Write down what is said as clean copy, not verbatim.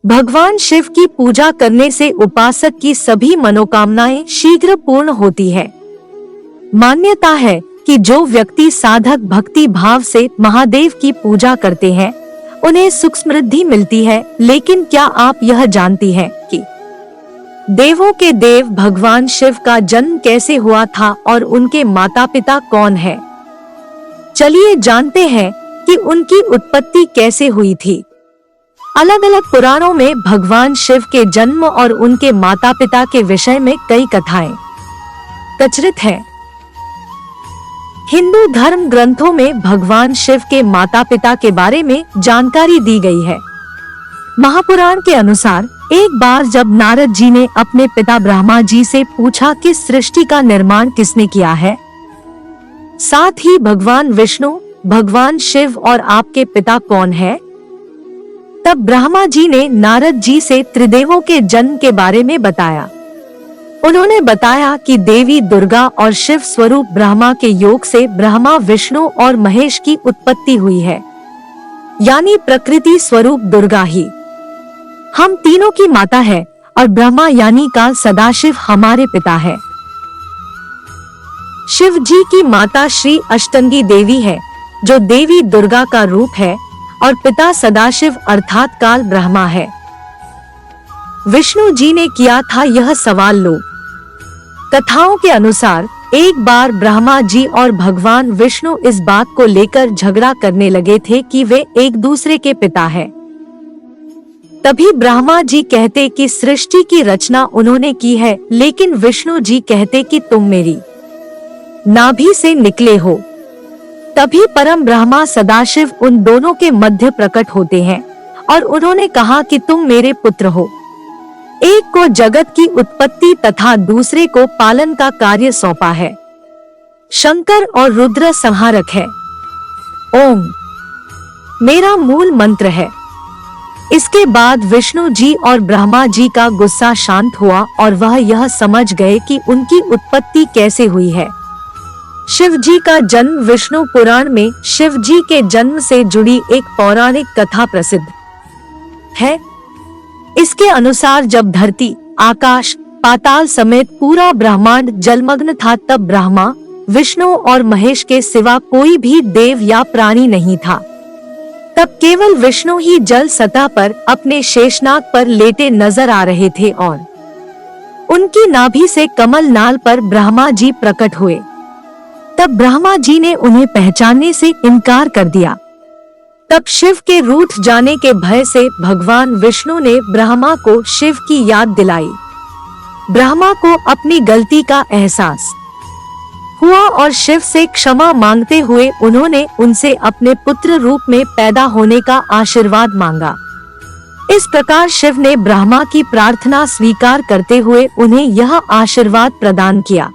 भगवान शिव की पूजा करने से उपासक की सभी मनोकामनाएं शीघ्र पूर्ण होती है। मान्यता है कि जो व्यक्ति साधक भक्ति भाव से महादेव की पूजा करते हैं उन्हें सुख समृद्धि मिलती है। लेकिन क्या आप यह जानती हैं कि देवों के देव भगवान शिव का जन्म कैसे हुआ था और उनके माता पिता कौन है? चलिए जानते हैं कि उनकी उत्पत्ति कैसे हुई थी। अलग अलग पुराणों में भगवान शिव के जन्म और उनके माता पिता के विषय में कई कथाएं प्रचलित हैं। हिंदू धर्म ग्रंथों में भगवान शिव के माता पिता के बारे में जानकारी दी गई है। महापुराण के अनुसार एक बार जब नारद जी ने अपने पिता ब्रह्मा जी से पूछा कि सृष्टि का निर्माण किसने किया है, साथ ही भगवान विष्णु, भगवान शिव और आपके पिता कौन है, तब ब्रह्मा जी ने नारद जी से त्रिदेवों के जन्म के बारे में बताया। उन्होंने बताया कि देवी दुर्गा और शिव स्वरूप ब्रह्मा के योग से ब्रह्मा, विष्णु और महेश की उत्पत्ति हुई है, यानी प्रकृति स्वरूप दुर्गा ही हम तीनों की माता है और ब्रह्मा यानी काल सदाशिव हमारे पिता है। शिव जी की माता श्री अष्टंगी देवी है जो देवी दुर्गा का रूप है और पिता सदाशिव अर्थात काल ब्रह्मा है। विष्णु जी ने किया था यह सवाल लो। कथाओं के अनुसार एक बार ब्रह्मा जी और भगवान विष्णु इस बात को लेकर झगड़ा करने लगे थे कि वे एक दूसरे के पिता हैं। तभी ब्रह्मा जी कहते कि सृष्टि की रचना उन्होंने की है, लेकिन विष्णु जी कहते कि तुम मेरी नाभि से निकले हो। तभी परम ब्रह्मा सदाशिव उन दोनों के मध्य प्रकट होते हैं और उन्होंने कहा कि तुम मेरे पुत्र हो। एक को जगत की उत्पत्ति तथा दूसरे को पालन का कार्य सौंपा है। शंकर और रुद्र संहारक है। ओम मेरा मूल मंत्र है। इसके बाद विष्णु जी और ब्रह्मा जी का गुस्सा शांत हुआ और वह यह समझ गए कि उनकी उत्पत्ति कैसे हुई है। शिव जी का जन्म विष्णु पुराण में शिव जी के जन्म से जुड़ी एक पौराणिक कथा प्रसिद्ध है। इसके अनुसार जब धरती, आकाश, पाताल समेत पूरा ब्रह्मांड जलमग्न था तब ब्रह्मा, विष्णु और महेश के सिवा कोई भी देव या प्राणी नहीं था। तब केवल विष्णु ही जल सतह पर अपने शेषनाग पर लेटे नजर आ रहे थे और उनकी नाभि से कमल नाल पर ब्रह्मा जी प्रकट हुए। तब ब्रह्मा जी ने उन्हें पहचानने से इनकार कर दिया। तब शिव के रूठ जाने के भय से भगवान विष्णु ने ब्रह्मा को शिव की याद दिलाई। ब्रह्मा को अपनी गलती का एहसास हुआ और शिव से क्षमा मांगते हुए उन्होंने उनसे अपने पुत्र रूप में पैदा होने का आशीर्वाद मांगा। इस प्रकार शिव ने ब्रह्मा की प्रार्थना स्वीकार करते हुए उन्हें यह आशीर्वाद प्रदान किया।